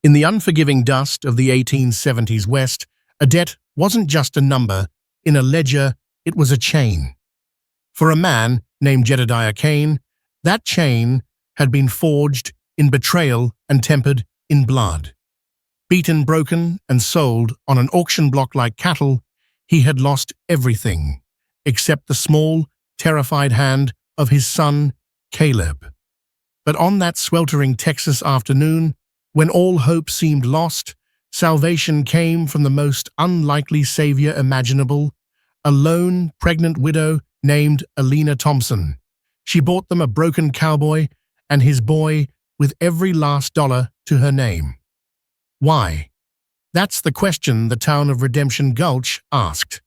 In the unforgiving dust of the 1870s West, a debt wasn't just a number in a ledger, it was a chain. For a man named Jedediah Kane, that chain had been forged in betrayal and tempered in blood. Beaten, broken, and sold on an auction block like cattle, he had lost everything, except the small, terrified hand of his son, Caleb. But on that sweltering Texas afternoon, when all hope seemed lost, salvation came from the most unlikely savior imaginable, a lone, pregnant widow named Alina Thompson. She bought them a broken cowboy and his boy with every last dollar to her name. Why? That's the question the town of Redemption Gulch asked.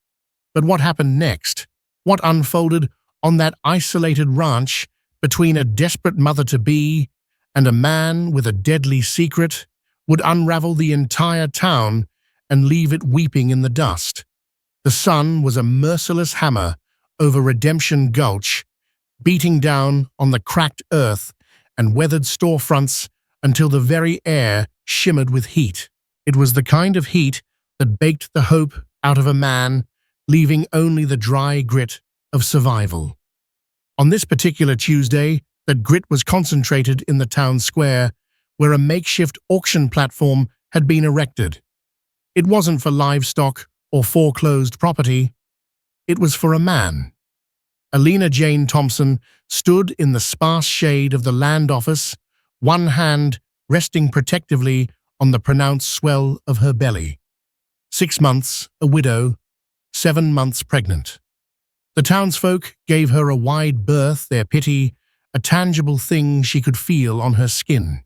But what happened next? What unfolded on that isolated ranch between a desperate mother-to-be and a man with a deadly secret would unravel the entire town and leave it weeping in the dust. The sun was a merciless hammer over Redemption Gulch, beating down on the cracked earth and weathered storefronts until the very air shimmered with heat. It was the kind of heat that baked the hope out of a man, leaving only the dry grit of survival. On this particular Tuesday, that grit was concentrated in the town square, where a makeshift auction platform had been erected. It wasn't for livestock or foreclosed property. It was for a man. Alina Jane Thompson stood in the sparse shade of the land office, one hand resting protectively on the pronounced swell of her belly. 6 months, a widow, 7 months pregnant. The townsfolk gave her a wide berth, their pity, a tangible thing she could feel on her skin.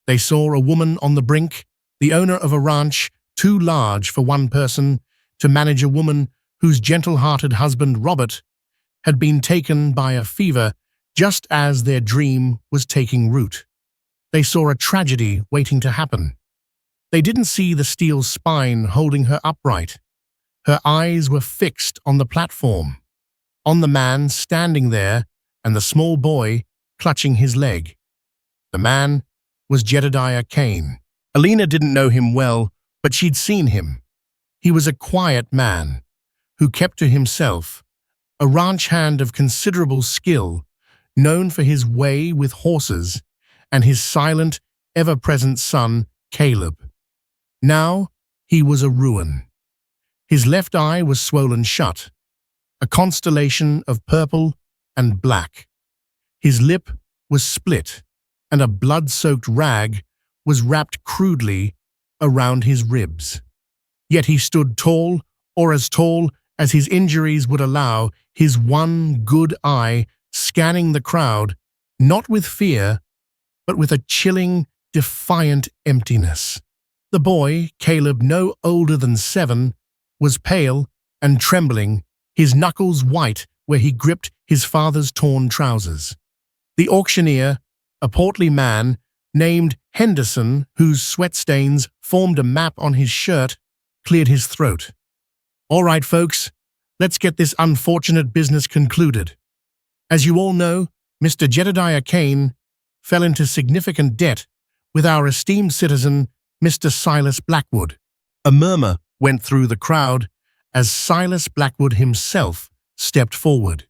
They saw a woman on the brink, the owner of a ranch too large for one person to manage, a woman whose gentle-hearted husband, Robert, had been taken by a fever just as their dream was taking root. They saw a tragedy waiting to happen. They didn't see the steel spine holding her upright. Her eyes were fixed on the platform, on the man standing there and the small boy clutching his leg. The man was Jedediah Kane. Alina didn't know him well, but she'd seen him. He was a quiet man who kept to himself, a ranch hand of considerable skill, known for his way with horses, and his silent, ever-present son, Caleb. Now he was a ruin. His left eye was swollen shut, a constellation of purple and black. His lip was split, and a blood-soaked rag was wrapped crudely around his ribs. Yet he stood tall, or as tall as his injuries would allow, his one good eye scanning the crowd, not with fear, but with a chilling, defiant emptiness. The boy, Caleb, no older than 7, was pale and trembling, his knuckles white where he gripped his father's torn trousers. The auctioneer, a portly man named Henderson, whose sweat stains formed a map on his shirt, cleared his throat. "All right, folks, let's get this unfortunate business concluded. As you all know, Mr. Jedediah Kane fell into significant debt with our esteemed citizen, Mr. Silas Blackwood." A murmur went through the crowd as Silas Blackwood himself stepped forward.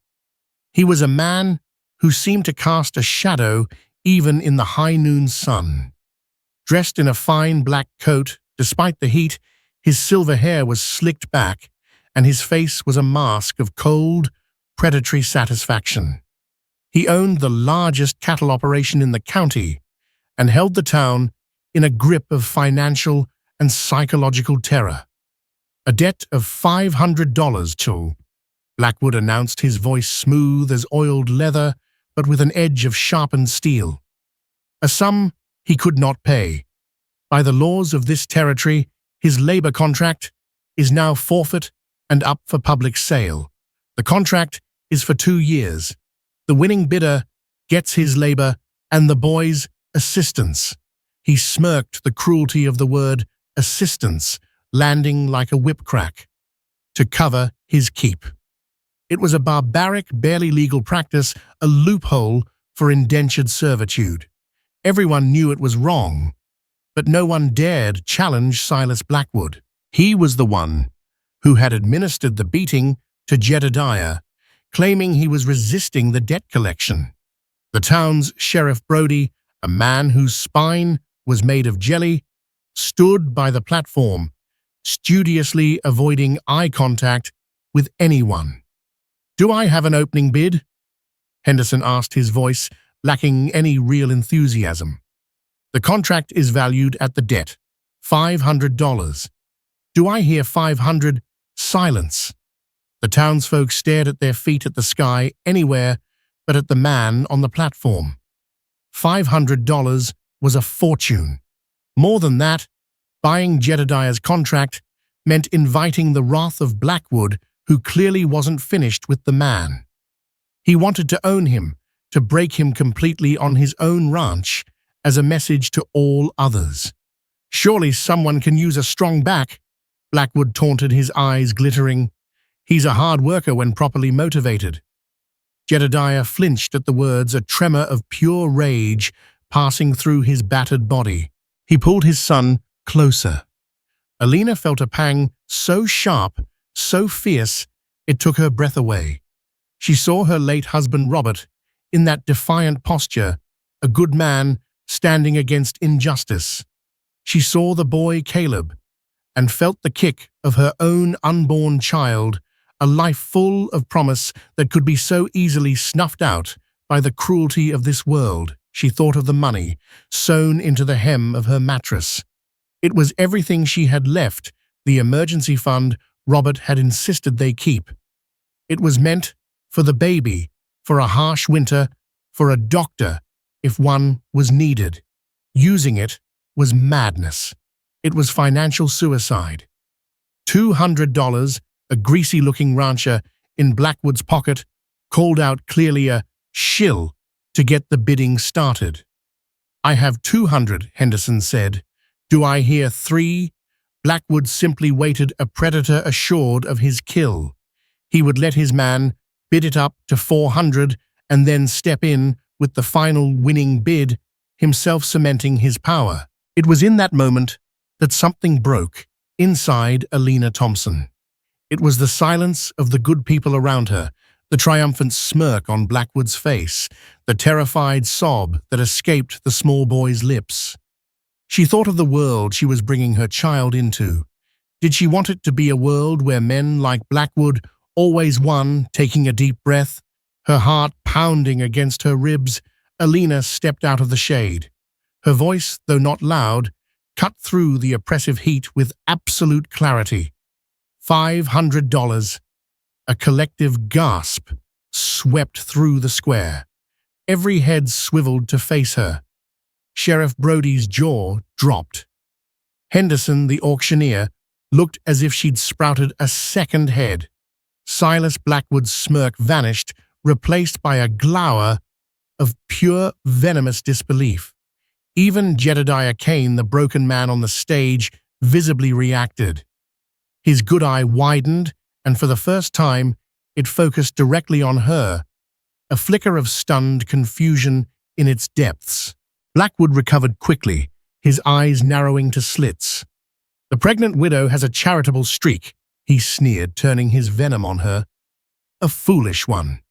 He was a man who seemed to cast a shadow even in the high noon sun. Dressed in a fine black coat, despite the heat, his silver hair was slicked back, and his face was a mask of cold, predatory satisfaction. He owned the largest cattle operation in the county and held the town in a grip of financial and psychological terror. "A debt of $500 till," Blackwood announced, his voice smooth as oiled leather but with an edge of sharpened steel. "A sum he could not pay. By the laws of this territory, his labor contract is now forfeit and up for public sale. The contract is for 2 years. The winning bidder gets his labor and the boy's assistance." He smirked, the cruelty of the word assistance landing like a whip crack, to cover his keep. It was a barbaric, barely legal practice, a loophole for indentured servitude. Everyone knew it was wrong, But no one dared challenge Silas Blackwood. He was the one who had administered the beating to Jedediah, claiming he was resisting the debt collection. The town's Sheriff Brody, a man whose spine was made of jelly, stood by the platform, studiously avoiding eye contact with anyone. "Do I have an opening bid?" Henderson asked, his voice lacking any real enthusiasm. "The contract is valued at the debt, $500. Do I hear 500? Silence." The townsfolk stared at their feet, at the sky, anywhere but at the man on the platform. $500 was a fortune. More than that, buying Jedediah's contract meant inviting the wrath of Blackwood, who clearly wasn't finished with the man. He wanted to own him, to break him completely on his own ranch, as a message to all others. "Surely someone can use a strong back," Blackwood taunted, his eyes glittering. "He's a hard worker when properly motivated." Jedediah flinched at the words, a tremor of pure rage passing through his battered body. He pulled his son closer. Alina felt a pang so sharp, so fierce, it took her breath away. She saw her late husband Robert in that defiant posture, a good man standing against injustice. She saw the boy Caleb and felt the kick of her own unborn child, a life full of promise that could be so easily snuffed out by the cruelty of this world. She thought of the money sewn into the hem of her mattress. It was everything she had left, the emergency fund Robert had insisted they keep. It was meant for the baby, for a harsh winter, for a doctor, if one was needed. Using it was madness. It was financial suicide. $200, a greasy-looking rancher in Blackwood's pocket, called out clearly a shill to get the bidding started. "I have 200, Henderson said. "Do I hear 3? Blackwood simply waited, a predator assured of his kill. He would let his man bid it up to 400 and then step in with the final winning bid, himself cementing his power. It was in that moment that something broke inside Alina Thompson. It was the silence of the good people around her, the triumphant smirk on Blackwood's face, the terrified sob that escaped the small boy's lips. She thought of the world she was bringing her child into. Did she want it to be a world where men like Blackwood always won? Taking a deep breath, her heart pounding against her ribs, Alina stepped out of the shade. Her voice, though not loud, cut through the oppressive heat with absolute clarity. $500. A collective gasp swept through the square. Every head swiveled to face her. Sheriff Brody's jaw dropped. Henderson, the auctioneer, looked as if she'd sprouted a second head. Silas Blackwood's smirk vanished, replaced by a glower of pure venomous disbelief. Even Jedediah Kane, the broken man on the stage, visibly reacted. His good eye widened, and for the first time, it focused directly on her, a flicker of stunned confusion in its depths. Blackwood recovered quickly, his eyes narrowing to slits. "The pregnant widow has a charitable streak," he sneered, turning his venom on her. "A foolish one.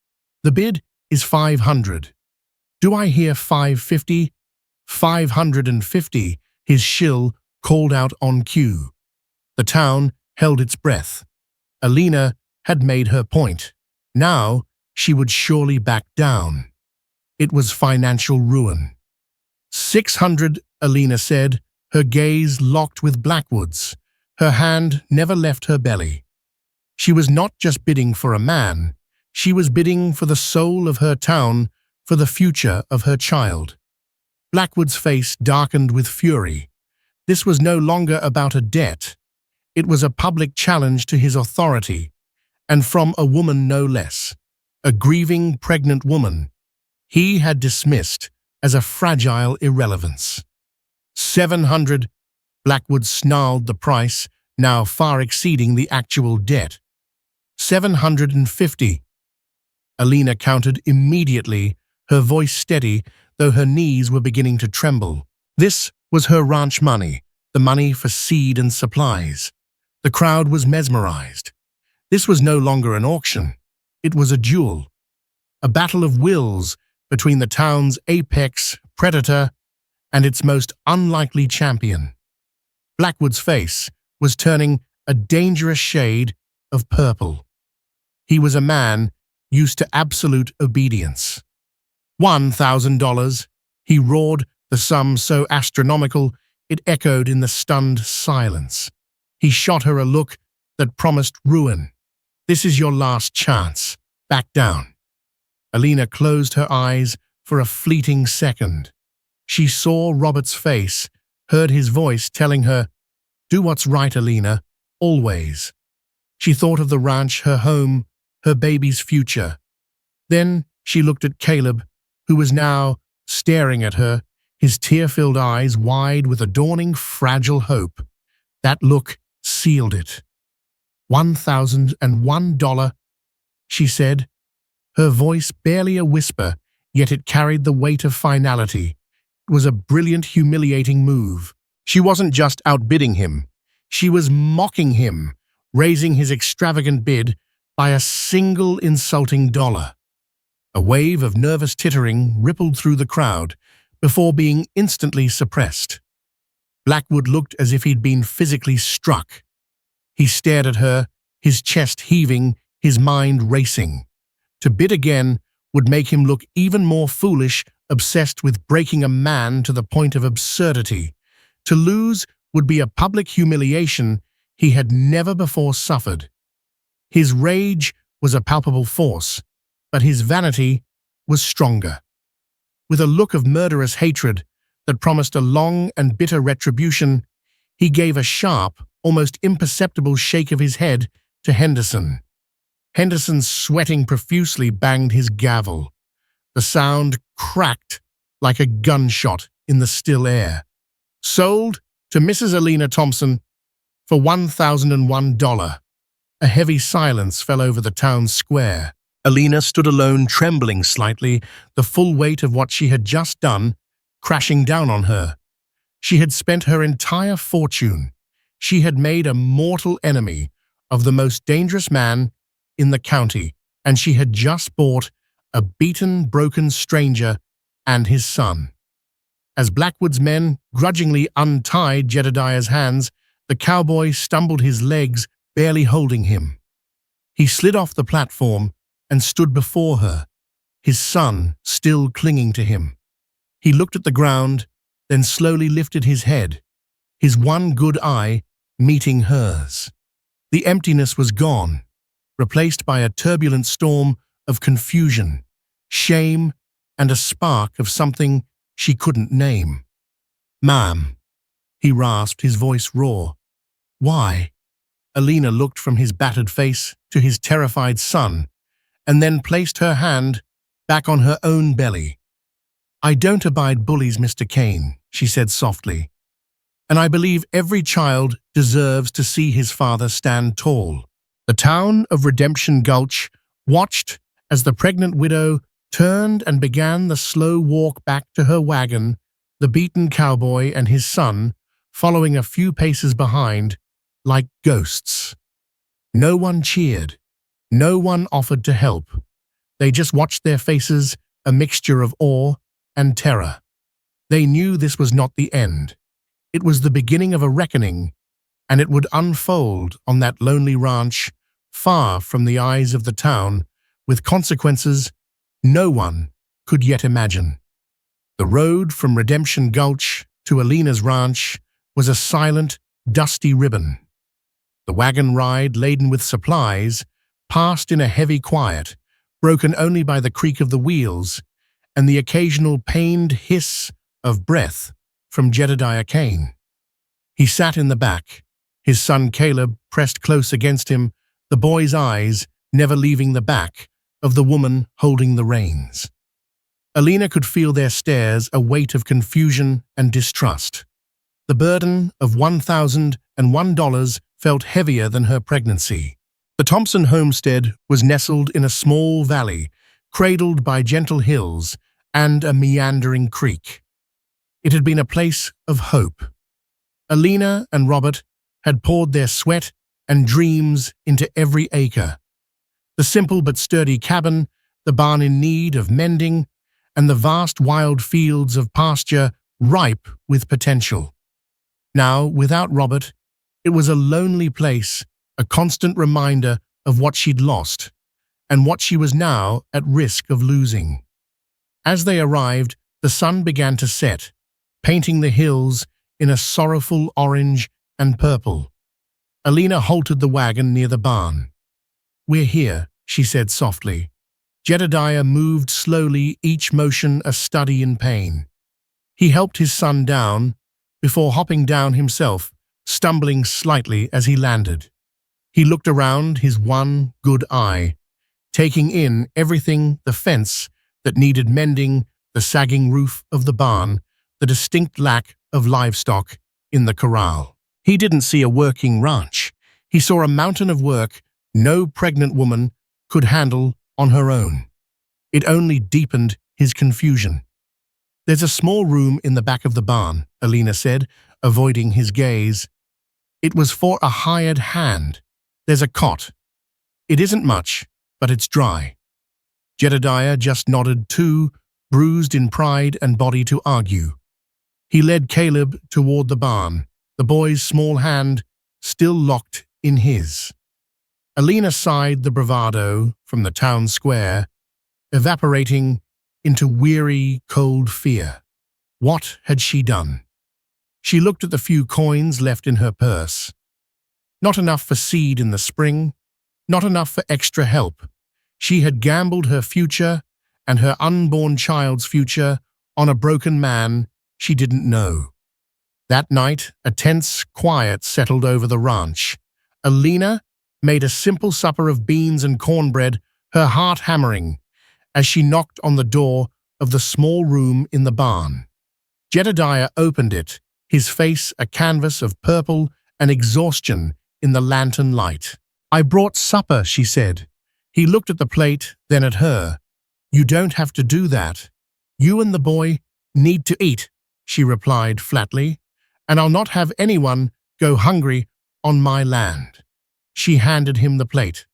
The bid is 500. Do I hear 550? 550, his shill called out on cue. The town held its breath. Alina had made her point. Now she would surely back down. It was financial ruin. 600, Alina said, her gaze locked with Blackwood's. Her hand never left her belly. She was not just bidding for a man. She was bidding for the soul of her town, for the future of her child. Blackwood's face darkened with fury. This was no longer about a debt. It was a public challenge to his authority, and from a woman no less, a grieving pregnant woman he had dismissed as a fragile irrelevance. 700, Blackwood snarled the price, now far exceeding the actual debt. 750. Alina counted immediately, her voice steady, though her knees were beginning to tremble. This was her ranch money, the money for seed and supplies. The crowd was mesmerized. This was no longer an auction. It was a duel, a battle of wills between the town's apex predator and its most unlikely champion. Blackwood's face was turning a dangerous shade of purple. He was a man used to absolute obedience. $1,000, he roared, the sum so astronomical it echoed in the stunned silence. He shot her a look that promised ruin. This is your last chance. Back down. Alina closed her eyes for a fleeting second. She saw Robert's face, heard his voice telling her, "Do what's right, Alina, always." She thought of the ranch, her home, her baby's future. Then she looked at Caleb, who was now staring at her, his tear-filled eyes wide with a dawning fragile hope. That look sealed it. $1,001, she said, her voice barely a whisper, yet it carried the weight of finality. It was a brilliant, humiliating move. She wasn't just outbidding him. She was mocking him, raising his extravagant bid by a single insulting dollar. A wave of nervous tittering rippled through the crowd before being instantly suppressed. Blackwood looked as if he'd been physically struck. He stared at her, his chest heaving, his mind racing. To bid again would make him look even more foolish, obsessed with breaking a man to the point of absurdity. To lose would be a public humiliation he had never before suffered. His rage was a palpable force, but his vanity was stronger. With a look of murderous hatred that promised a long and bitter retribution, he gave a sharp, almost imperceptible shake of his head to Henderson. Henderson, sweating profusely, banged his gavel. The sound cracked like a gunshot in the still air. Sold to Mrs. Alina Thompson for $1,001. A heavy silence fell over the town square. Alina stood alone, trembling slightly, the full weight of what she had just done crashing down on her. She had spent her entire fortune. She had made a mortal enemy of the most dangerous man in the county, and she had just bought a beaten, broken stranger and his son. As Blackwood's men grudgingly untied Jedediah's hands, the cowboy stumbled, his legs barely holding him. He slid off the platform and stood before her, his son still clinging to him. He looked at the ground, then slowly lifted his head, his one good eye meeting hers. The emptiness was gone, replaced by a turbulent storm of confusion, shame, and a spark of something she couldn't name. "Ma'am," he rasped, his voice raw. "Why?" Alina looked from his battered face to his terrified son, and then placed her hand back on her own belly. "I don't abide bullies, Mr. Kane," she said softly, "and I believe every child deserves to see his father stand tall." The town of Redemption Gulch watched as the pregnant widow turned and began the slow walk back to her wagon, the beaten cowboy and his son following a few paces behind, like ghosts. No one cheered. No one offered to help. They just watched, their faces a mixture of awe and terror. They knew this was not the end. It was the beginning of a reckoning, and it would unfold on that lonely ranch, far from the eyes of the town, with consequences no one could yet imagine. The road from Redemption Gulch to Alina's ranch was a silent, dusty ribbon. The wagon ride, laden with supplies, passed in a heavy quiet, broken only by the creak of the wheels and the occasional pained hiss of breath from Jedediah Kane. He sat in the back, his son Caleb pressed close against him, the boy's eyes never leaving the back of the woman holding the reins. Alina could feel their stares, a weight of confusion and distrust. The burden of $1,001 felt heavier than her pregnancy. The Thompson homestead was nestled in a small valley, cradled by gentle hills and a meandering creek. It had been a place of hope. Alina and Robert had poured their sweat and dreams into every acre. The simple but sturdy cabin, the barn in need of mending, and the vast wild fields of pasture ripe with potential. Now, without Robert, it was a lonely place, a constant reminder of what she'd lost and what she was now at risk of losing. As they arrived, the sun began to set, painting the hills in a sorrowful orange and purple. Alina halted the wagon near the barn. "We're here," she said softly. Jedediah moved slowly, each motion a study in pain. He helped his son down before hopping down himself, stumbling slightly as he landed. He looked around, his one good eye, taking in everything: the fence that needed mending, the sagging roof of the barn, the distinct lack of livestock in the corral. He didn't see a working ranch. He saw a mountain of work no pregnant woman could handle on her own. It only deepened his confusion. "There's a small room in the back of the barn," Alina said, avoiding his gaze. "It was for a hired hand. There's a cot. It isn't much, but it's dry." Jedediah just nodded, too bruised in pride and body to argue. He led Caleb toward the barn, the boy's small hand still locked in his. Alina sighed, the bravado from the town square evaporating into weary, cold fear. What had she done? She looked at the few coins left in her purse. Not enough for seed in the spring, not enough for extra help. She had gambled her future and her unborn child's future on a broken man she didn't know. That night, a tense quiet settled over the ranch. Alina made a simple supper of beans and cornbread, her heart hammering as she knocked on the door of the small room in the barn. Jedediah opened it, his face a canvas of purple and exhaustion in the lantern light. "I brought supper," she said. He looked at the plate, then at her. "You don't have to do that. You and the boy need to eat," she replied flatly, "and I'll not have anyone go hungry on my land." She handed him the plate.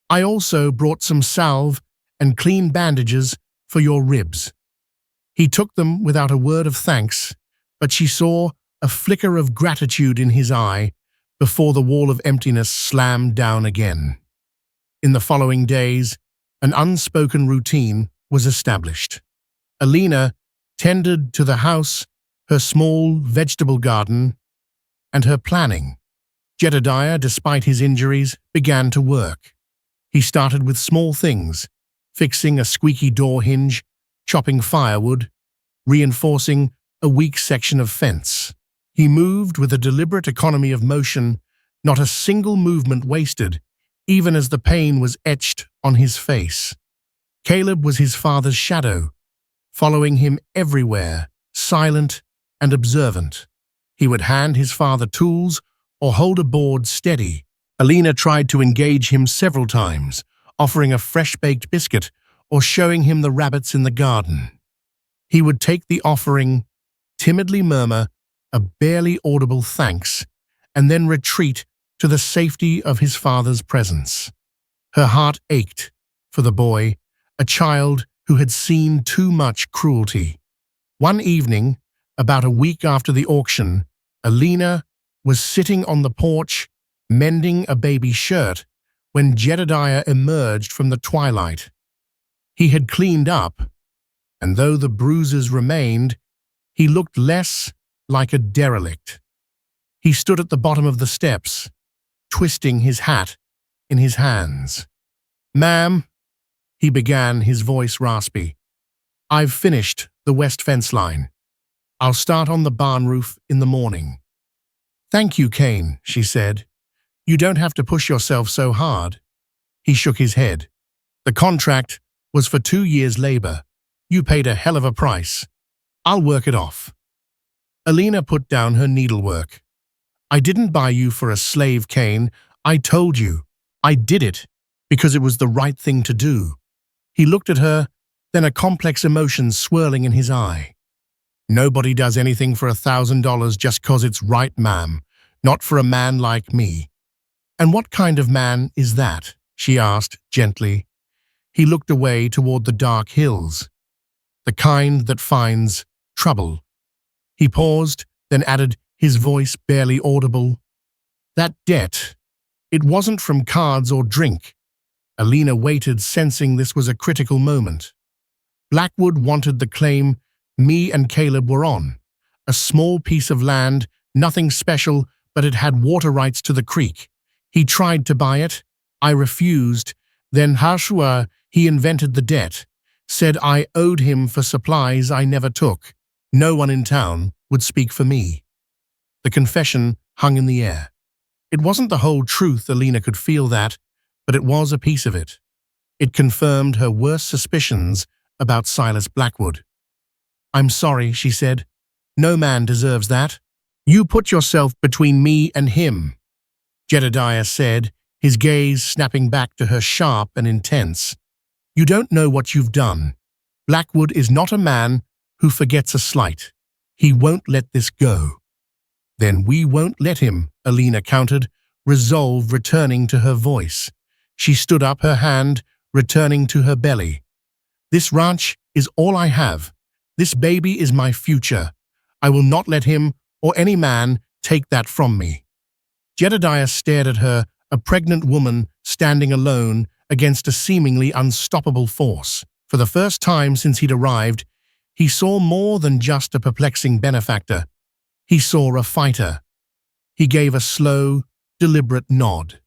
"I also brought some salve and clean bandages for your ribs." He took them without a word of thanks, but she saw a flicker of gratitude in his eye before the wall of emptiness slammed down again. In the following days, an unspoken routine was established. Alina tended to the house, her small vegetable garden, and her planning. Jedediah, despite his injuries, began to work. He started with small things, fixing a squeaky door hinge, chopping firewood, reinforcing a weak section of fence. He moved with a deliberate economy of motion, not a single movement wasted, even as the pain was etched on his face. Caleb was his father's shadow, following him everywhere, silent and observant. He would hand his father tools or hold a board steady. Alina tried to engage him several times, offering a fresh-baked biscuit or showing him the rabbits in the garden. He would take the offering, timidly murmur a barely audible thanks, and then retreat to the safety of his father's presence. Her heart ached for the boy, a child who had seen too much cruelty. One evening, about a week after the auction, Alina was sitting on the porch, mending a baby shirt, when Jedediah emerged from the twilight. He had cleaned up, and though the bruises remained, he looked less like a derelict. He stood at the bottom of the steps, twisting his hat in his hands. "Ma'am," he began, his voice raspy, "I've finished the west fence line. I'll start on the barn roof in the morning." "Thank you, Kane," she said. "You don't have to push yourself so hard." He shook his head. "The contract was for 2 years' labor. You paid a hell of a price. I'll work it off." Alina put down her needlework. "I didn't buy you for a slave, Kane. I told you. I did it because it was the right thing to do." He looked at her, then a complex emotion swirling in his eye. Nobody does anything for $1,000 just 'cause it's right, ma'am. Not for a man like me." "And what kind of man is that?" she asked gently. He looked away toward the dark hills. "The kind that finds trouble." He paused, then added, his voice barely audible, "That debt. It wasn't from cards or drink." Alina waited, sensing this was a critical moment. Blackwood wanted the claim me and Caleb were on. A small piece of land, nothing special, but it had water rights to the creek. He tried to buy it. I refused. Then Harshua, he invented the debt. Said I owed him for supplies I never took. No one in town would speak for me. The confession hung in the air. It wasn't the whole truth, Alina could feel that, but it was a piece of it. It confirmed her worst suspicions about Silas Blackwood. "I'm sorry," she said. "No man deserves that. You put yourself between me and him," Jedediah said, his gaze snapping back to her sharp and intense. "You don't know what you've done. Blackwood is not a man who forgets a slight. He won't let this go." "Then we won't let him," Alina countered, resolve returning to her voice. She stood up, her hand returning to her belly. "This ranch is all I have. This baby is my future. I will not let him or any man take that from me." Jedediah stared at her, a pregnant woman standing alone against a seemingly unstoppable force. For the first time since he'd arrived, he saw more than just a perplexing benefactor. He saw a fighter. He gave a slow, deliberate nod.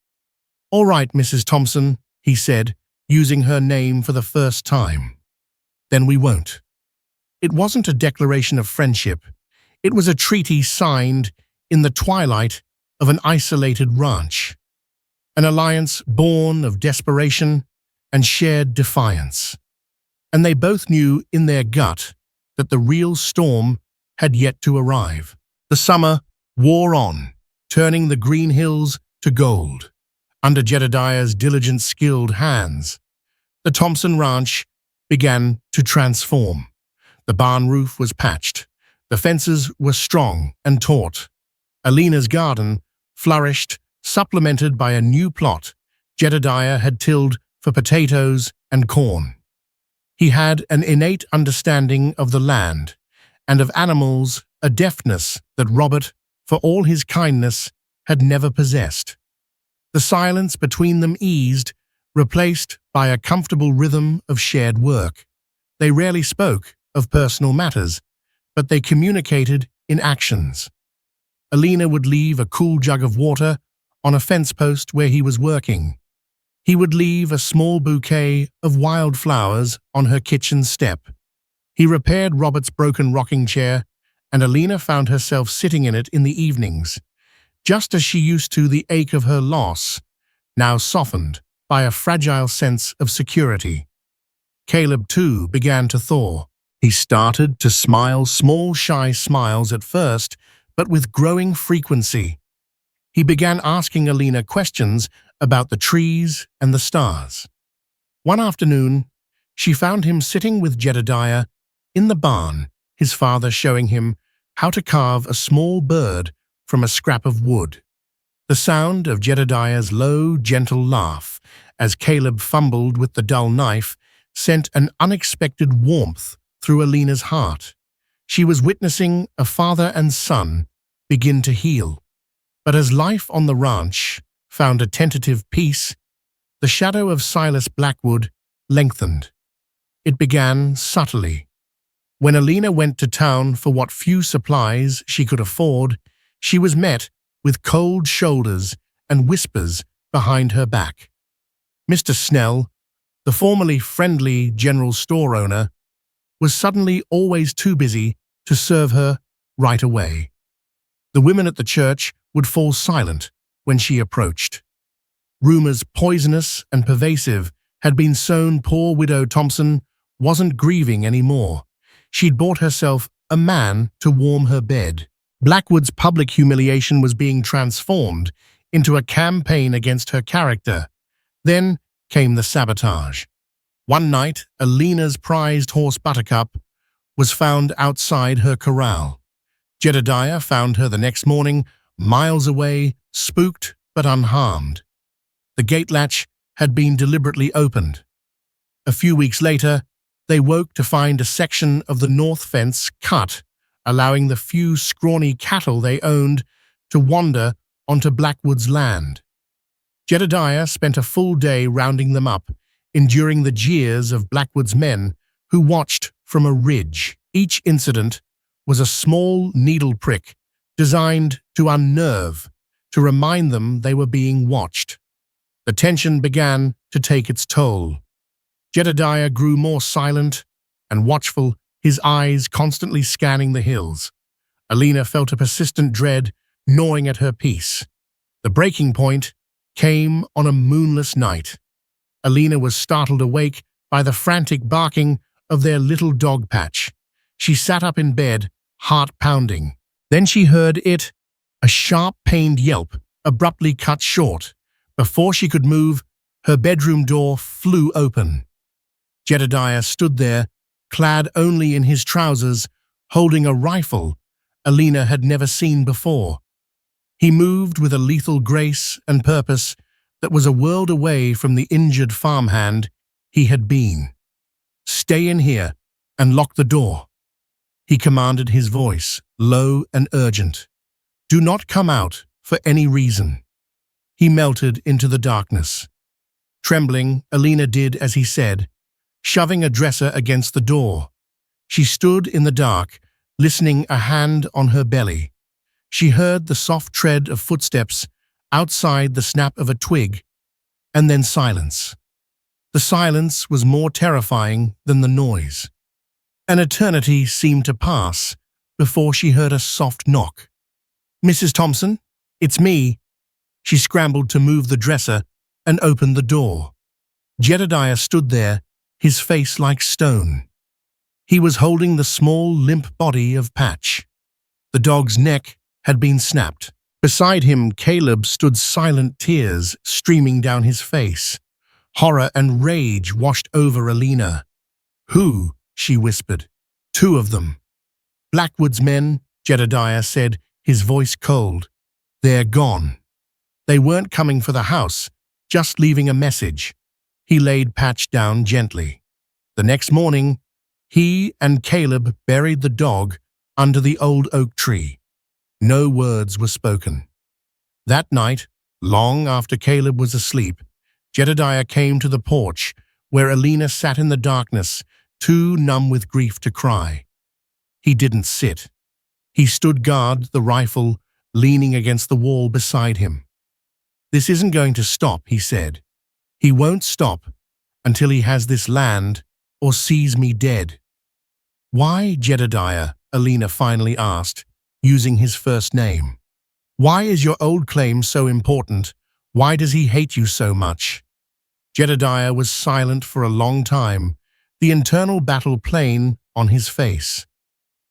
"All right, Mrs. Thompson," he said, using her name for the first time. "Then we won't." It wasn't a declaration of friendship. It was a treaty signed in the twilight of an isolated ranch. An alliance born of desperation and shared defiance. And they both knew in their gut that the real storm had yet to arrive. The summer wore on, turning the green hills to gold. Under Jedediah's diligent, skilled hands, the Thompson Ranch began to transform. The barn roof was patched. The fences were strong and taut. Alina's garden flourished, supplemented by a new plot Jedediah had tilled for potatoes and corn. He had an innate understanding of the land and of animals, a deftness that Robert, for all his kindness, had never possessed. The silence between them eased, replaced by a comfortable rhythm of shared work. They rarely spoke of personal matters, but they communicated in actions. Alina would leave a cool jug of water on a fence post where he was working. He would leave a small bouquet of wildflowers on her kitchen step. He repaired Robert's broken rocking chair, and Alina found herself sitting in it in the evenings, just as she used to, the ache of her loss, now softened by a fragile sense of security. Caleb, too, began to thaw. He started to smile small, shy smiles at first, but with growing frequency. He began asking Alina questions about the trees and the stars. One afternoon, she found him sitting with Jedediah in the barn, his father showing him how to carve a small bird from a scrap of wood. The sound of Jedediah's low, gentle laugh as Caleb fumbled with the dull knife sent an unexpected warmth through Alina's heart. She was witnessing a father and son begin to heal. But as life on the ranch found a tentative peace, the shadow of Silas Blackwood lengthened. It began subtly. When Alina went to town for what few supplies she could afford, she was met with cold shoulders and whispers behind her back. Mr. Snell, the formerly friendly general store owner, was suddenly always too busy to serve her right away. The women at the church would fall silent when she approached. Rumors poisonous and pervasive had been sown. Poor widow Thompson wasn't grieving anymore. She'd bought herself a man to warm her bed. Blackwood's public humiliation was being transformed into a campaign against her character. Then came the sabotage. One night, Alina's prized horse Buttercup was found outside her corral. Jedediah found her the next morning, miles away, spooked but unharmed. The gate latch had been deliberately opened. A few weeks later, they woke to find a section of the north fence cut, allowing the few scrawny cattle they owned to wander onto Blackwood's land. Jedediah spent a full day rounding them up, enduring the jeers of Blackwood's men who watched from a ridge. Each incident was a small needle prick designed to unnerve, to remind them they were being watched. The tension began to take its toll. Jedediah grew more silent and watchful, his eyes constantly scanning the hills. Alina felt a persistent dread gnawing at her peace. The breaking point came on a moonless night. Alina was startled awake by the frantic barking of their little dog Patch. She sat up in bed, heart pounding. Then she heard it, a sharp, pained yelp, abruptly cut short. Before she could move, her bedroom door flew open. Jedediah stood there, clad only in his trousers, holding a rifle Alina had never seen before. He moved with a lethal grace and purpose that was a world away from the injured farmhand he had been. "Stay in here and lock the door," he commanded, his voice low and urgent. "Do not come out for any reason." He melted into the darkness. Trembling, Alina did as he said, shoving a dresser against the door. She stood in the dark, listening, a hand on her belly. She heard the soft tread of footsteps outside, the snap of a twig, and then silence. The silence was more terrifying than the noise. An eternity seemed to pass before she heard a soft knock. "Mrs. Thompson, it's me." She scrambled to move the dresser and opened the door. Jedediah stood there, his face like stone. He was holding the small, limp body of Patch. The dog's neck had been snapped. Beside him, Caleb stood, silent, tears streaming down his face. Horror and rage washed over Alina. "Who?" she whispered. "Two of them." "Blackwood's men," Jedediah said, his voice cold. "They're gone. They weren't coming for the house, just leaving a message." He laid Patch down gently. The next morning, he and Caleb buried the dog under the old oak tree. No words were spoken. That night, long after Caleb was asleep, Jedediah came to the porch where Alina sat in the darkness, too numb with grief to cry. He didn't sit. He stood guard, the rifle leaning against the wall beside him. "This isn't going to stop," he said. "He won't stop until he has this land or sees me dead." "Why, Jedediah?" Alina finally asked, using his first name. "Why is your old claim so important? Why does he hate you so much?" Jedediah was silent for a long time, the internal battle plain on his face.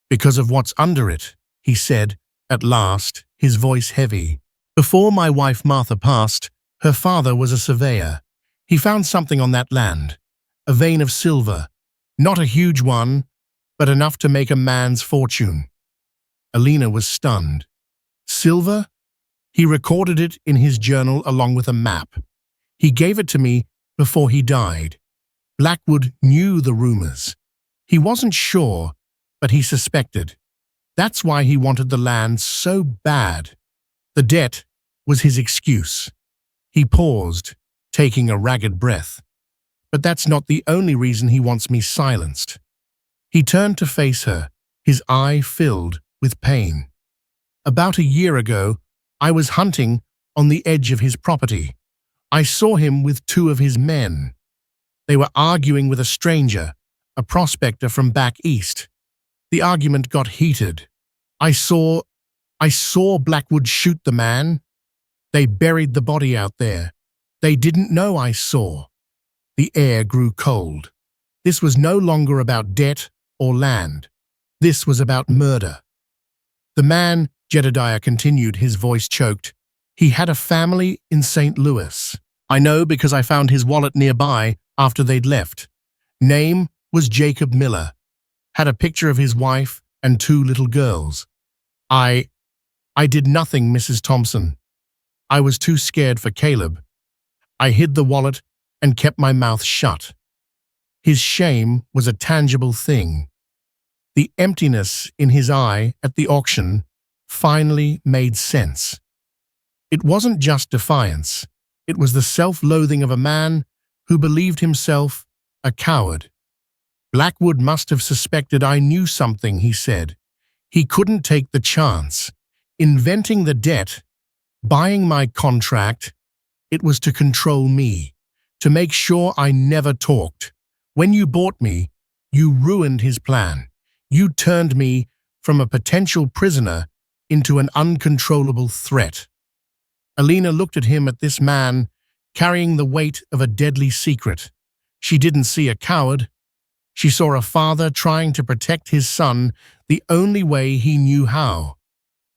"Because of what's under it," he said, at last, his voice heavy. "Before my wife Martha passed, her father was a surveyor. He found something on that land, a vein of silver, not a huge one, but enough to make a man's fortune." Alina was stunned. "Silver?" "He recorded it in his journal along with a map. He gave it to me before he died. Blackwood knew the rumors. He wasn't sure, but he suspected. That's why he wanted the land so bad. The debt was his excuse." He paused, taking a ragged breath. "But that's not the only reason he wants me silenced." He turned to face her, his eye filled with pain. "About a year ago, I was hunting on the edge of his property. I saw him with two of his men. They were arguing with a stranger, a prospector from back east. The argument got heated. I saw Blackwood shoot the man. They buried the body out there. They didn't know I saw." The air grew cold. This was no longer about debt or land. This was about murder. "The man," Jedediah continued, his voice choked, "he had a family in St. Louis. I know because I found his wallet nearby after they'd left. Name was Jacob Miller. had a picture of his wife and two little girls. I did nothing, Mrs. Thompson. I was too scared for Caleb. I hid the wallet and kept my mouth shut. His shame was a tangible thing. The emptiness in his eye at the auction finally made sense. It wasn't just defiance. It was the self-loathing of a man who believed himself a coward. Blackwood must have suspected I knew something, he said. He couldn't take the chance. Inventing the debt, buying my contract, it was to control me, to make sure I never talked. When you bought me, you ruined his plan. You turned me from a potential prisoner into an uncontrollable threat. Alina looked at him, at this man, carrying the weight of a deadly secret. She didn't see a coward. She saw a father trying to protect his son the only way he knew how.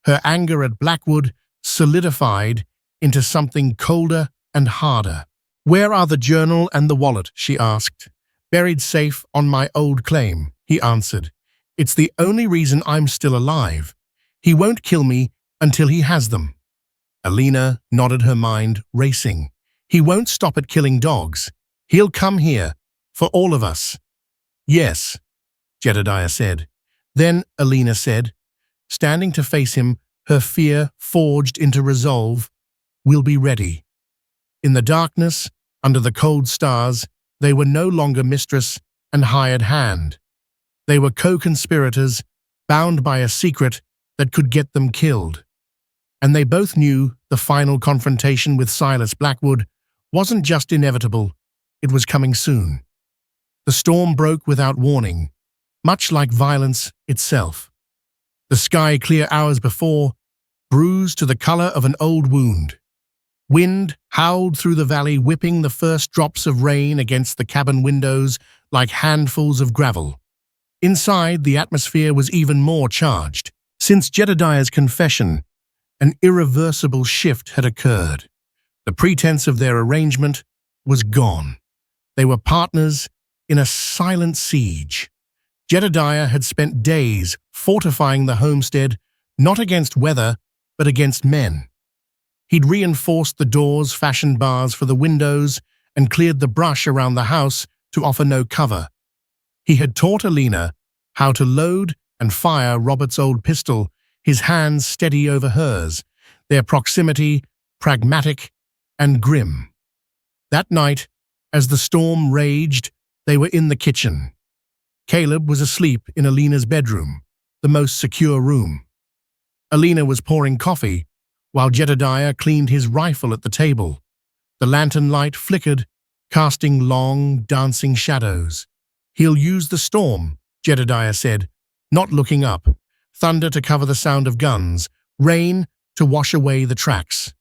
Her anger at Blackwood solidified into something colder and harder. "Where are the journal and the wallet?" she asked. "Buried safe on my old claim," he answered. "It's the only reason I'm still alive. He won't kill me until he has them." Alina nodded, her mind racing. "He won't stop at killing dogs. He'll come here, for all of us." "Yes," Jedediah said. Then Alina said, standing to face him, her fear forged into resolve, "We'll be ready." In the darkness, under the cold stars, they were no longer mistress and hired hand. They were co-conspirators, bound by a secret that could get them killed. And they both knew the final confrontation with Silas Blackwood wasn't just inevitable, it was coming soon. The storm broke without warning, much like violence itself. The sky, clear hours before, bruised to the color of an old wound. Wind howled through the valley, whipping the first drops of rain against the cabin windows like handfuls of gravel. Inside, the atmosphere was even more charged. Since Jedediah's confession, an irreversible shift had occurred. The pretense of their arrangement was gone. They were partners in a silent siege. Jedediah had spent days fortifying the homestead, not against weather, but against men. He'd reinforced the doors, fashioned bars for the windows, and cleared the brush around the house to offer no cover. He had taught Alina how to load and fire Robert's old pistol, his hands steady over hers, their proximity pragmatic and grim. That night, as the storm raged, they were in the kitchen. Caleb was asleep in Alina's bedroom, the most secure room. Alina was pouring coffee, while Jedediah cleaned his rifle at the table. The lantern light flickered, casting long, dancing shadows. "He'll use the storm," Jedediah said, not looking up. Thunder to cover the sound of guns, rain to wash away the tracks.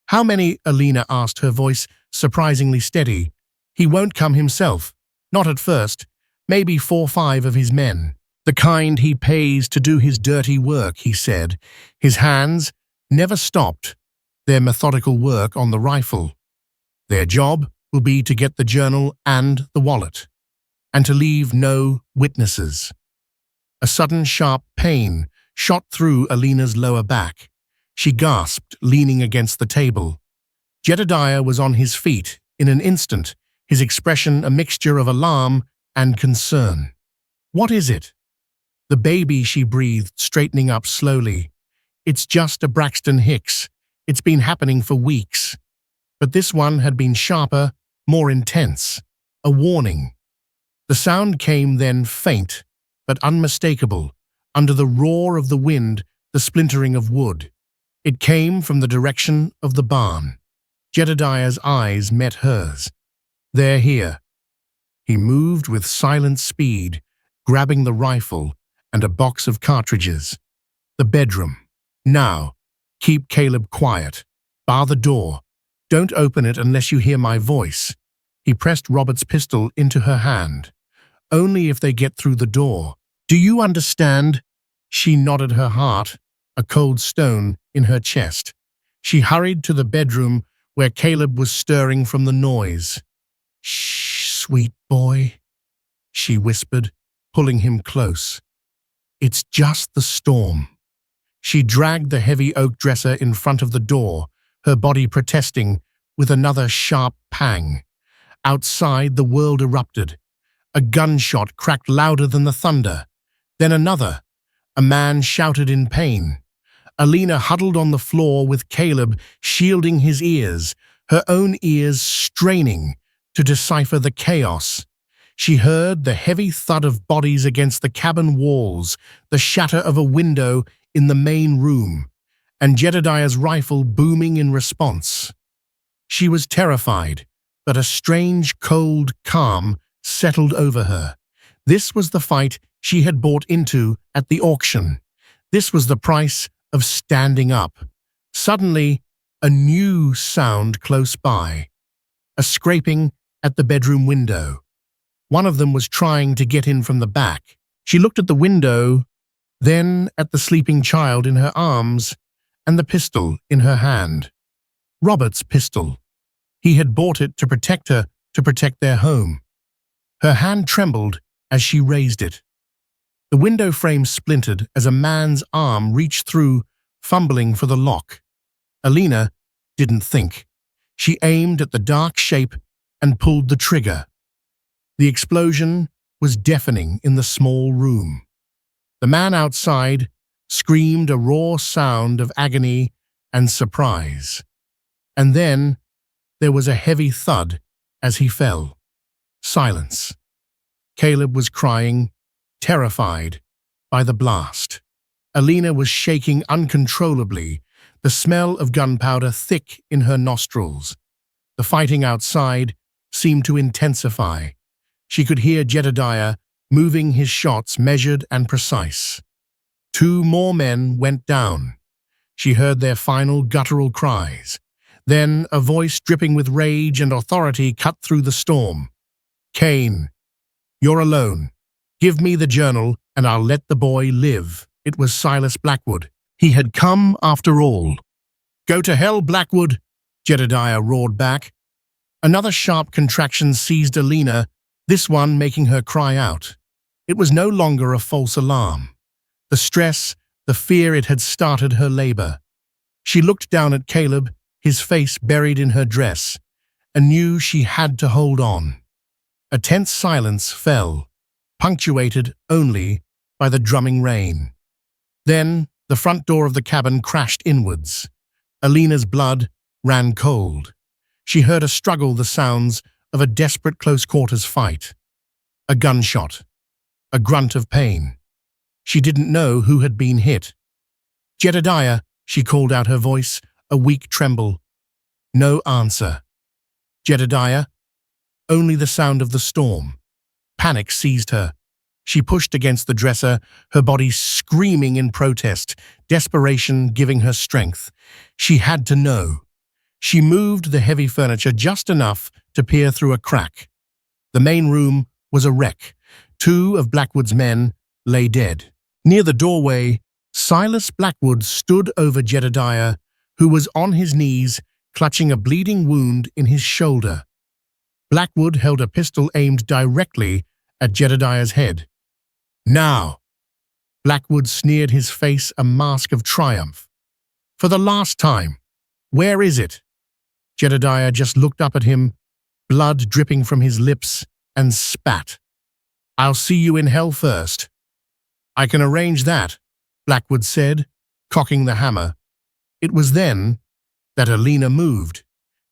"How many?" Alina asked, her voice surprisingly steady. "He won't come himself. Not at first. Maybe 4 or 5 of his men. The kind he pays to do his dirty work," he said. His hands never stopped their methodical work on the rifle. "Their job will be to get the journal and the wallet, and to leave no witnesses." A sudden sharp pain shot through Alina's lower back. She gasped, leaning against the table. Jedediah was on his feet in an instant, his expression a mixture of alarm and concern. "What is it?" "The baby," she breathed, straightening up slowly. "It's just a Braxton Hicks. It's been happening for weeks." But this one had been sharper, more intense. A warning. The sound came then, faint but unmistakable, under the roar of the wind, the splintering of wood. It came from the direction of the barn. Jedediah's eyes met hers. "They're here." He moved with silent speed, grabbing the rifle and a box of cartridges. "The bedroom. Now, keep Caleb quiet. Bar the door. Don't open it unless you hear my voice." He pressed Robert's pistol into her hand. "Only if they get through the door. Do you understand?" She nodded, her heart a cold stone in her chest. She hurried to the bedroom where Caleb was stirring from the noise. "Shh, sweet boy," she whispered, pulling him close. It's just the storm. She dragged the heavy oak dresser in front of the door, her body protesting with another sharp pang. Outside, the world erupted. A gunshot cracked louder than the thunder. Then another. A man shouted in pain. Alina huddled on the floor with Caleb shielding his ears, her own ears straining to decipher the chaos. She heard the heavy thud of bodies against the cabin walls, the shatter of a window in the main room, and Jedediah's rifle booming in response. She was terrified, but a strange, cold calm settled over her. This was the fight she had bought into at the auction. This was the price of standing up. Suddenly, a new sound close by. A scraping at the bedroom window. One of them was trying to get in from the back. She looked at the window, then at the sleeping child in her arms, and the pistol in her hand. Robert's pistol. He had bought it to protect her, to protect their home. Her hand trembled as she raised it. The window frame splintered as a man's arm reached through, fumbling for the lock. Alina didn't think. She aimed at the dark shape and pulled the trigger. The explosion was deafening in the small room. The man outside screamed a raw sound of agony and surprise. And then there was a heavy thud as he fell. Silence. Caleb was crying, terrified by the blast. Alina was shaking uncontrollably, the smell of gunpowder thick in her nostrils. The fighting outside seemed to intensify. She could hear Jedediah moving his shots measured and precise. 2 more men went down. She heard their final guttural cries. Then a voice dripping with rage and authority cut through the storm. "Kane, you're alone. Give me the journal and I'll let the boy live." It was Silas Blackwood. He had come after all. "Go to hell, Blackwood," Jedediah roared back. Another sharp contraction seized Alina, this one making her cry out. It was no longer a false alarm. The stress, the fear it had started her labor. She looked down at Caleb, his face buried in her dress, and knew she had to hold on. A tense silence fell, punctuated only by the drumming rain. Then the front door of the cabin crashed inwards. Alina's blood ran cold. She heard a struggle, the sounds of a desperate close-quarters fight. A gunshot. A grunt of pain. She didn't know who had been hit. "Jedediah," she called out, her voice a weak tremble. No answer. "Jedediah?" Only the sound of the storm. Panic seized her. She pushed against the dresser, her body screaming in protest, desperation giving her strength. She had to know. She moved the heavy furniture just enough to peer through a crack. The main room was a wreck. 2 of Blackwood's men lay dead. Near the doorway, Silas Blackwood stood over Jedediah, who was on his knees, clutching a bleeding wound in his shoulder. Blackwood held a pistol aimed directly at Jedediah's head. "Now!" Blackwood sneered, his face a mask of triumph. "For the last time, where is it?" Jedediah just looked up at him, blood dripping from his lips, and spat. "I'll see you in hell first." "I can arrange that," Blackwood said, cocking the hammer. It was then that Alina moved.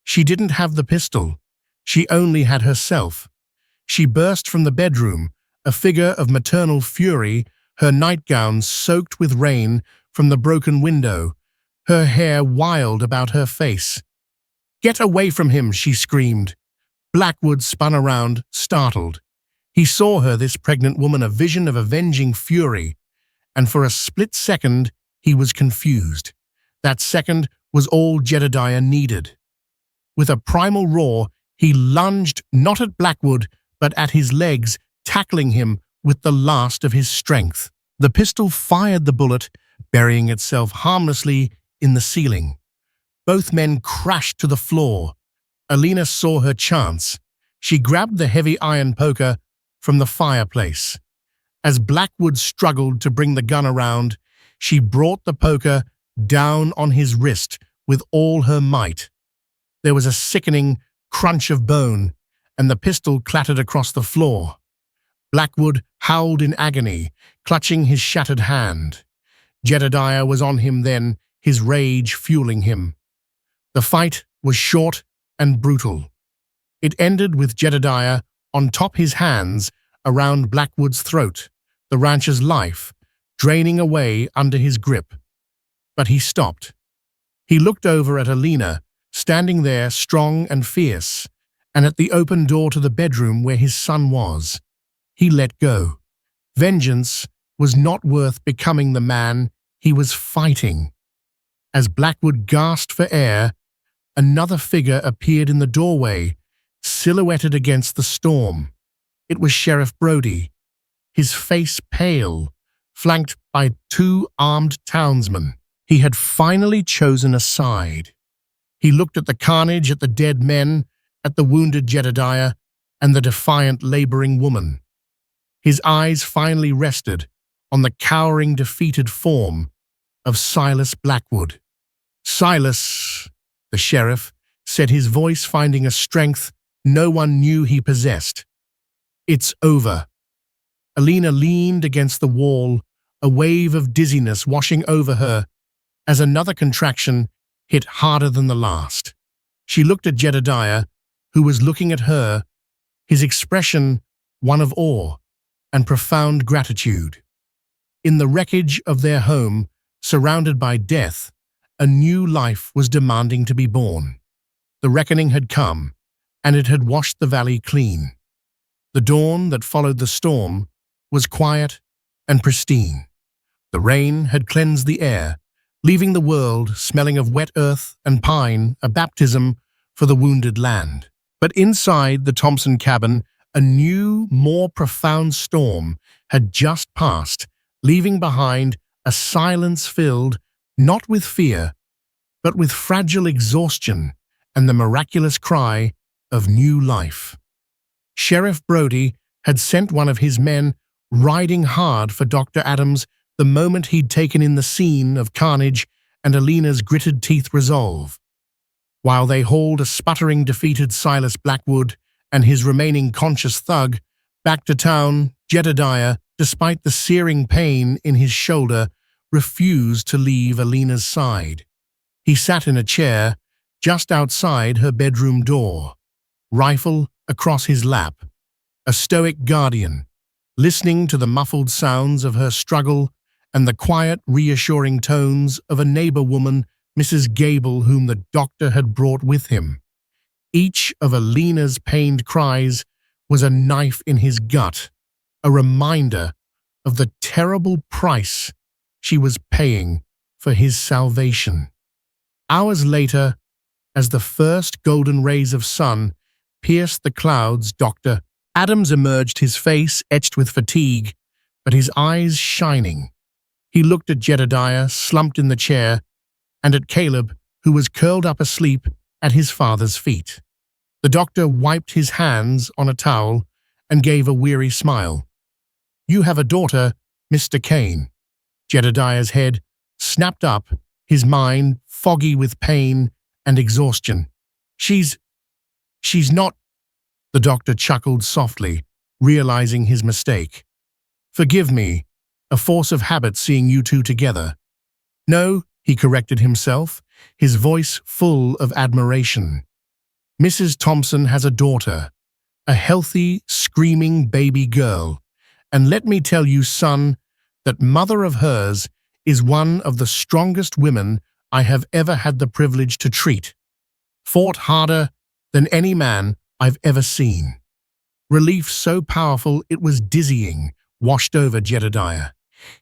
She didn't have the pistol. She only had herself. She burst from the bedroom, a figure of maternal fury, her nightgown soaked with rain from the broken window, her hair wild about her face. "Get away from him," she screamed. Blackwood spun around, startled. He saw her, this pregnant woman, a vision of avenging fury, and for a split second he was confused. That second was all Jedediah needed. With a primal roar, he lunged not at Blackwood, but at his legs, tackling him with the last of his strength. The pistol fired the bullet, burying itself harmlessly in the ceiling. Both men crashed to the floor. Alina saw her chance. She grabbed the heavy iron poker from the fireplace. As Blackwood struggled to bring the gun around, she brought the poker down on his wrist with all her might. There was a sickening crunch of bone, and the pistol clattered across the floor. Blackwood howled in agony, clutching his shattered hand. Jedediah was on him then, his rage fueling him. The fight was short and brutal. It ended with Jedediah on top his hands around Blackwood's throat, the rancher's life draining away under his grip. But he stopped. He looked over at Alina, standing there strong and fierce, and at the open door to the bedroom where his son was. He let go. Vengeance was not worth becoming the man he was fighting. As Blackwood gasped for air, another figure appeared in the doorway, silhouetted against the storm. It was Sheriff Brody, his face pale, flanked by two armed townsmen. He had finally chosen a side. He looked at the carnage, at the dead men, at the wounded Jedediah, and the defiant laboring woman. His eyes finally rested on the cowering, defeated form of Silas Blackwood. "Silas," the sheriff said, his voice finding a strength no one knew he possessed. "It's over." Alina leaned against the wall, a wave of dizziness washing over her as another contraction hit harder than the last. She looked at Jedediah, who was looking at her, his expression one of awe and profound gratitude. In the wreckage of their home, surrounded by death, a new life was demanding to be born. The reckoning had come, and it had washed the valley clean. The dawn that followed the storm was quiet and pristine. The rain had cleansed the air, leaving the world smelling of wet earth and pine, a baptism for the wounded land. But inside the Thompson cabin, a new, more profound storm had just passed, leaving behind a silence filled not with fear, but with fragile exhaustion and the miraculous cry of new life. Sheriff Brody had sent one of his men riding hard for Dr. Adams the moment he'd taken in the scene of carnage and Alina's gritted teeth resolve. While they hauled a sputtering, defeated Silas Blackwood and his remaining conscious thug back to town, Jedediah, despite the searing pain in his shoulder, refused to leave Alina's side. He sat in a chair just outside her bedroom door, rifle across his lap, a stoic guardian, listening to the muffled sounds of her struggle and the quiet, reassuring tones of a neighbor woman, Mrs. Gable, whom the doctor had brought with him. Each of Alina's pained cries was a knife in his gut, a reminder of the terrible price she was paying for his salvation. Hours later, as the first golden rays of sun pierced the clouds, Dr. Adams emerged, his face etched with fatigue, but his eyes shining. He looked at Jedediah, slumped in the chair, and at Caleb, who was curled up asleep at his father's feet. The doctor wiped his hands on a towel and gave a weary smile. "You have a daughter, Mr. Kane." Jedediah's head snapped up, his mind foggy with pain and exhaustion. She's not," the doctor chuckled softly, realizing his mistake. "Forgive me, a force of habit seeing you two together." "No," he corrected himself, his voice full of admiration. "Mrs. Thompson has a daughter, a healthy, screaming baby girl. And let me tell you, son, that mother of hers is one of the strongest women I have ever had the privilege to treat. Fought harder than any man I've ever seen." Relief so powerful it was dizzying washed over Jedediah.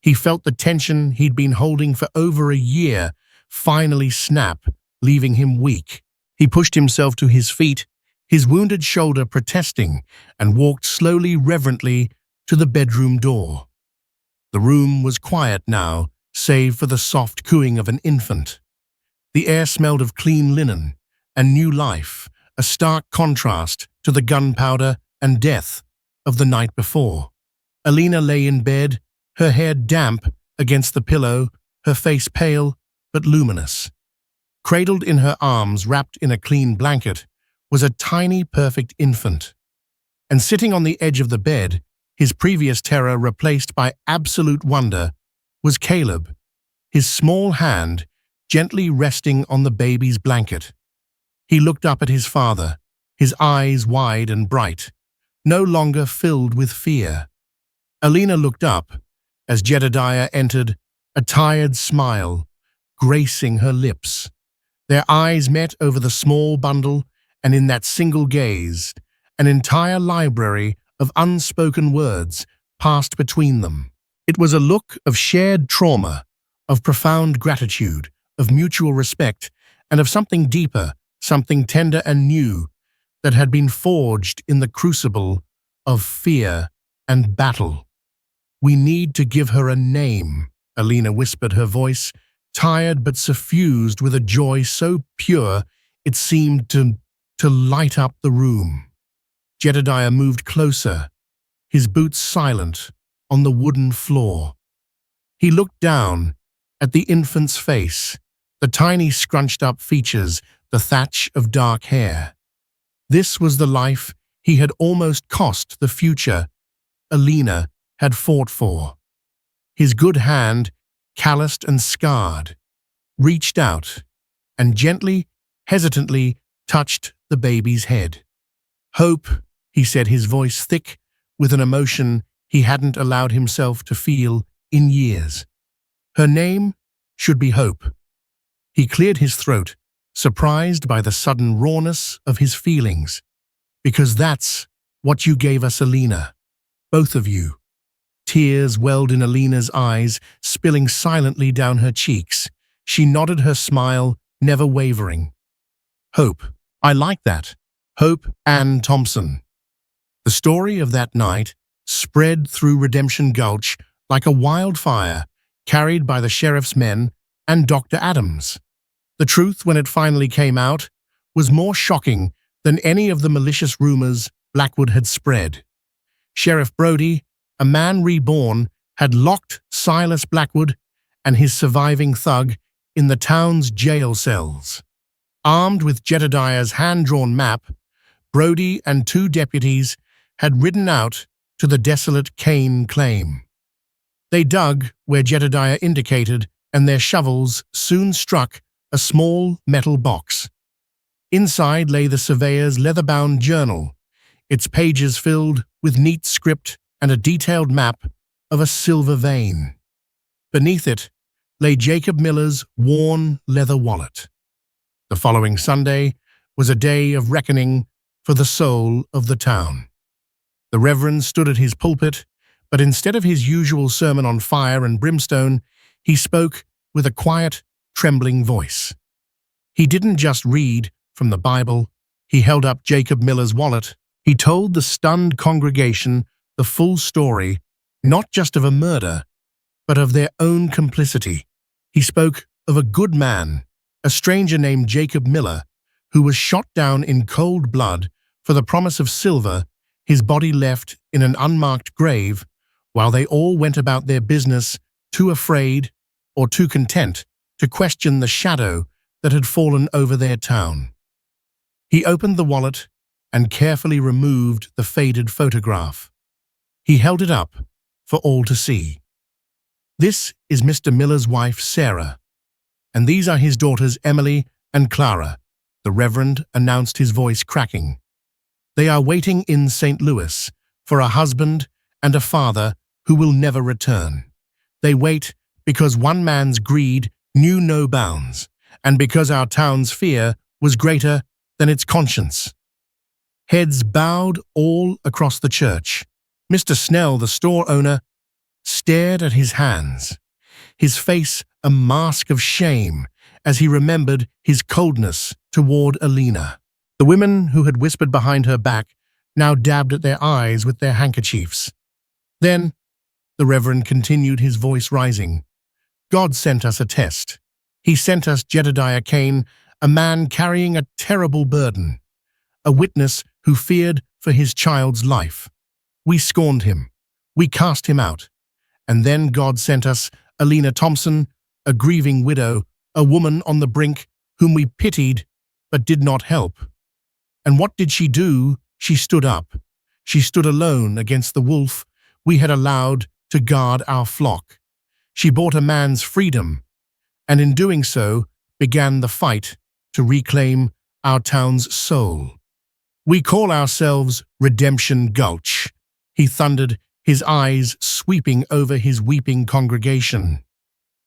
He felt the tension he'd been holding for over a year finally snap, leaving him weak. He pushed himself to his feet, his wounded shoulder protesting, and walked slowly, reverently, to the bedroom door. The room was quiet now, save for the soft cooing of an infant. The air smelled of clean linen and new life, a stark contrast to the gunpowder and death of the night before. Alina lay in bed, her hair damp against the pillow, her face pale but luminous. Cradled in her arms, wrapped in a clean blanket, was a tiny, perfect infant. And sitting on the edge of the bed, his previous terror replaced by absolute wonder, was Caleb, his small hand gently resting on the baby's blanket. He looked up at his father, his eyes wide and bright, no longer filled with fear. Alina looked up as Jedediah entered, a tired smile gracing her lips. Their eyes met over the small bundle, and in that single gaze, an entire library of unspoken words passed between them. It was a look of shared trauma, of profound gratitude, of mutual respect, and of something deeper, something tender and new that had been forged in the crucible of fear and battle. "We need to give her a name," Alina whispered, her voice tired but suffused with a joy so pure it seemed to light up the room. Jedediah moved closer, his boots silent on the wooden floor. He looked down at the infant's face, the tiny scrunched-up features, the thatch of dark hair. This was the life he had almost cost, the future Alina had fought for. His good hand, calloused and scarred, reached out and gently, hesitantly touched the baby's head. "Hope," he said, his voice thick with an emotion he hadn't allowed himself to feel in years. "Her name should be Hope." He cleared his throat, surprised by the sudden rawness of his feelings. "Because that's what you gave us, Alina. Both of you." Tears welled in Alina's eyes, spilling silently down her cheeks. She nodded, her smile never wavering. "Hope. I like that. Hope Ann Thompson." The story of that night spread through Redemption Gulch like a wildfire, carried by the sheriff's men and Dr. Adams. The truth, when it finally came out, was more shocking than any of the malicious rumors Blackwood had spread. Sheriff Brody, a man reborn, had locked Silas Blackwood and his surviving thug in the town's jail cells. Armed with Jedediah's hand-drawn map, Brody and 2 deputies had ridden out to the desolate Kane claim. They dug where Jedediah indicated, and their shovels soon struck a small metal box. Inside lay the surveyor's leather-bound journal, its pages filled with neat script and a detailed map of a silver vein. Beneath it lay Jacob Miller's worn leather wallet. The following Sunday was a day of reckoning for the soul of the town. The Reverend stood at his pulpit, but instead of his usual sermon on fire and brimstone, he spoke with a quiet, trembling voice. He didn't just read from the Bible, he held up Jacob Miller's wallet. He told the stunned congregation the full story, not just of a murder, but of their own complicity. He spoke of a good man, a stranger named Jacob Miller, who was shot down in cold blood for the promise of silver, his body left in an unmarked grave, while they all went about their business, too afraid or too content to question the shadow that had fallen over their town. He opened the wallet and carefully removed the faded photograph. He held it up for all to see. "This is Mr. Miller's wife, Sarah, and these are his daughters, Emily and Clara," the Reverend announced, his voice cracking. "They are waiting in St. Louis for a husband and a father who will never return. They wait because one man's greed knew no bounds, and because our town's fear was greater than its conscience." Heads bowed all across the church. Mr. Snell, the store owner, stared at his hands, his face a mask of shame as he remembered his coldness toward Alina. The women who had whispered behind her back now dabbed at their eyes with their handkerchiefs. "Then," the Reverend continued, his voice rising, "God sent us a test. He sent us Jedediah Kane, a man carrying a terrible burden, a witness who feared for his child's life. We scorned him. We cast him out. And then God sent us Alina Thompson, a grieving widow, a woman on the brink whom we pitied but did not help. And what did she do? She stood up. She stood alone against the wolf we had allowed to guard our flock. She bought a man's freedom, and in doing so began the fight to reclaim our town's soul. We call ourselves Redemption Gulch, he thundered, his eyes sweeping over his weeping congregation.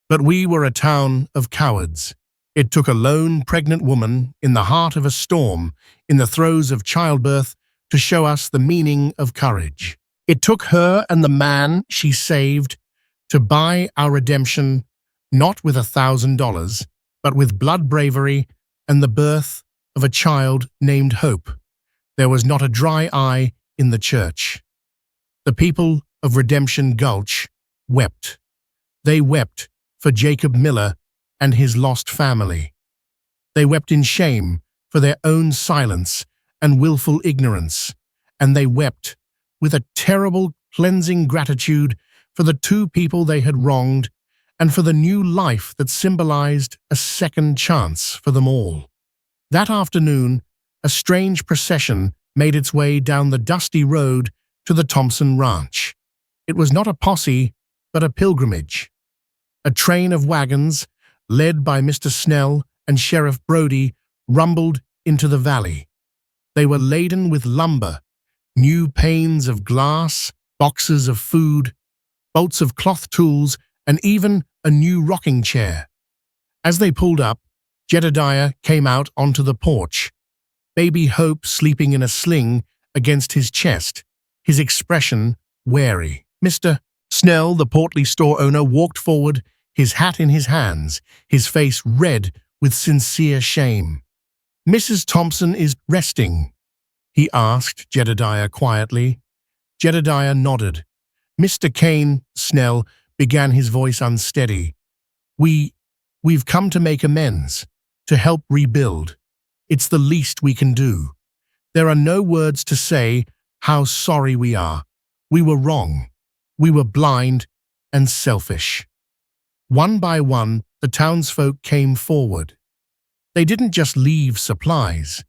But we were a town of cowards. It took a lone pregnant woman in the heart of a storm, in the throes of childbirth, to show us the meaning of courage. It took her and the man she saved to buy our redemption, not with $1,000, but with blood bravery and the birth of a child named Hope. There was not a dry eye in the church. The people of Redemption Gulch wept. They wept for Jacob Miller and his lost family. They wept in shame for their own silence and willful ignorance, and they wept with a terrible, cleansing gratitude for the two people they had wronged and for the new life that symbolized a second chance for them all. That afternoon, a strange procession made its way down the dusty road to the Thompson Ranch. It was not a posse, but a pilgrimage. A train of wagons, led by Mr. Snell and Sheriff Brody, rumbled into the valley. They were laden with lumber, new panes of glass, boxes of food, bolts of cloth tools, and even a new rocking chair. As they pulled up, Jedediah came out onto the porch, baby Hope sleeping in a sling against his chest, his expression wary. Mr. Snell, the portly store owner, walked forward, his hat in his hands, his face red with sincere shame. "Mrs. Thompson is resting," he asked Jedediah quietly. Jedediah nodded. "Mr. Kane," Snell began, his voice unsteady. We've come to make amends, to help rebuild. It's the least we can do. There are no words to say how sorry we are. We were wrong. We were blind and selfish." One by one, the townsfolk came forward. They didn't just leave supplies.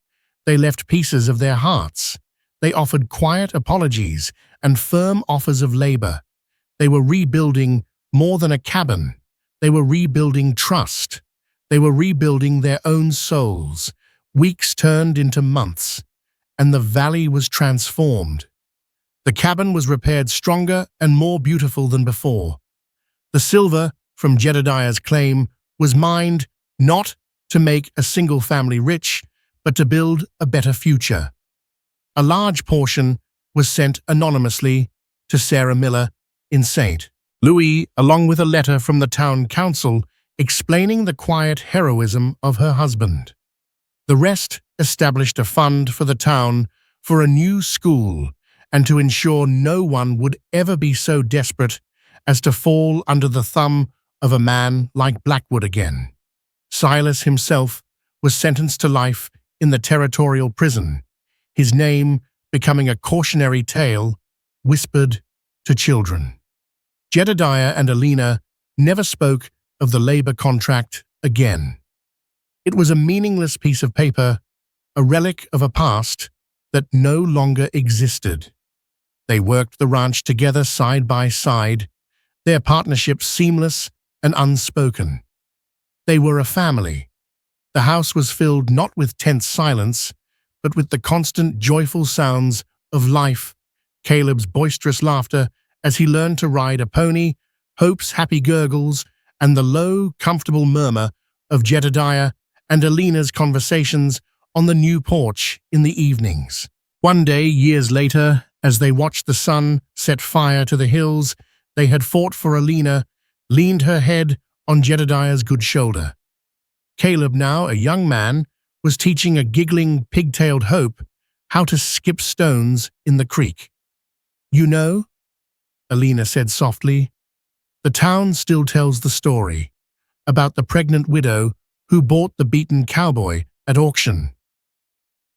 They left pieces of their hearts. They offered quiet apologies and firm offers of labor. They were rebuilding more than a cabin. They were rebuilding trust. They were rebuilding their own souls. Weeks turned into months, and the valley was transformed. The cabin was repaired stronger and more beautiful than before. The silver from Jedediah's claim was mined not to make a single family rich, but to build a better future. A large portion was sent anonymously to Sarah Miller in St. Louis, along with a letter from the town council explaining the quiet heroism of her husband. The rest established a fund for the town for a new school and to ensure no one would ever be so desperate as to fall under the thumb of a man like Blackwood again. Silas himself was sentenced to life in the territorial prison, his name becoming a cautionary tale whispered to children. Jedediah and Alina never spoke of the labor contract again. It was a meaningless piece of paper, a relic of a past that no longer existed. They worked the ranch together side by side, their partnership seamless and unspoken. They were a family. The house was filled not with tense silence, but with the constant joyful sounds of life, Caleb's boisterous laughter as he learned to ride a pony, Hope's happy gurgles, and the low, comfortable murmur of Jedediah and Alina's conversations on the new porch in the evenings. One day, years later, as they watched the sun set fire to the hills they had fought for, Alina leaned her head on Jedediah's good shoulder. Caleb, now a young man, was teaching a giggling, pigtailed Hope how to skip stones in the creek. "You know," Alina said softly, "the town still tells the story about the pregnant widow who bought the beaten cowboy at auction."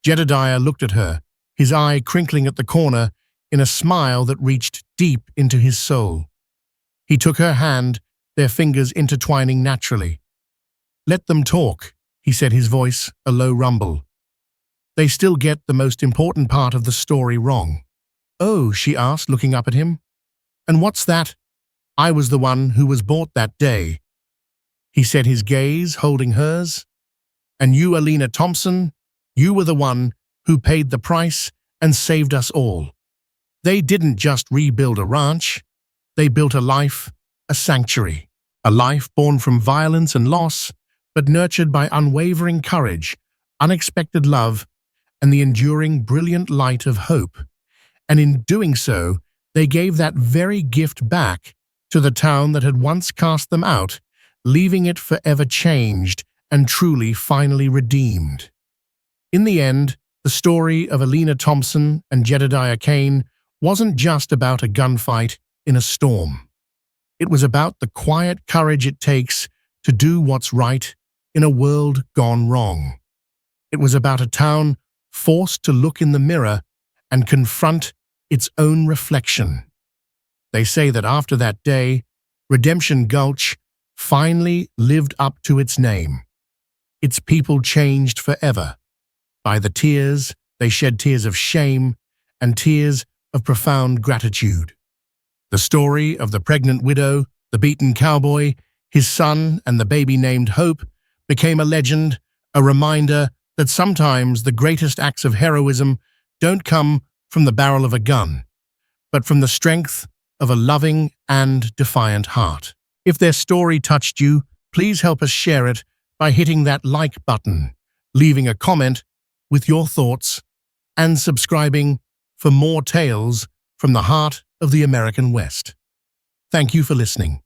Jedediah looked at her, his eye crinkling at the corner, in a smile that reached deep into his soul. He took her hand, their fingers intertwining naturally. "Let them talk," he said, his voice a low rumble. "They still get the most important part of the story wrong." "Oh," she asked, looking up at him. "And what's that?" "I was the one who was bought that day," he said, his gaze holding hers. "And you, Alina Thompson, you were the one who paid the price and saved us all." They didn't just rebuild a ranch, they built a life, a sanctuary. A life born from violence and loss, but nurtured by unwavering courage, unexpected love, and the enduring brilliant light of hope. And in doing so, they gave that very gift back to the town that had once cast them out, leaving it forever changed and truly finally redeemed. In the end, the story of Alina Thompson and Jedediah Kane wasn't just about a gunfight in a storm. It was about the quiet courage it takes to do what's right in a world gone wrong. It was about a town forced to look in the mirror and confront its own reflection. They say that after that day, Redemption Gulch finally lived up to its name. Its people changed forever. By the tears, they shed tears of shame and tears of profound gratitude. The story of the pregnant widow, the beaten cowboy, his son, and the baby named Hope became a legend, a reminder that sometimes the greatest acts of heroism don't come from the barrel of a gun, but from the strength of a loving and defiant heart. If their story touched you, please help us share it by hitting that like button, leaving a comment with your thoughts, and subscribing for more tales from the heart of the American West. Thank you for listening.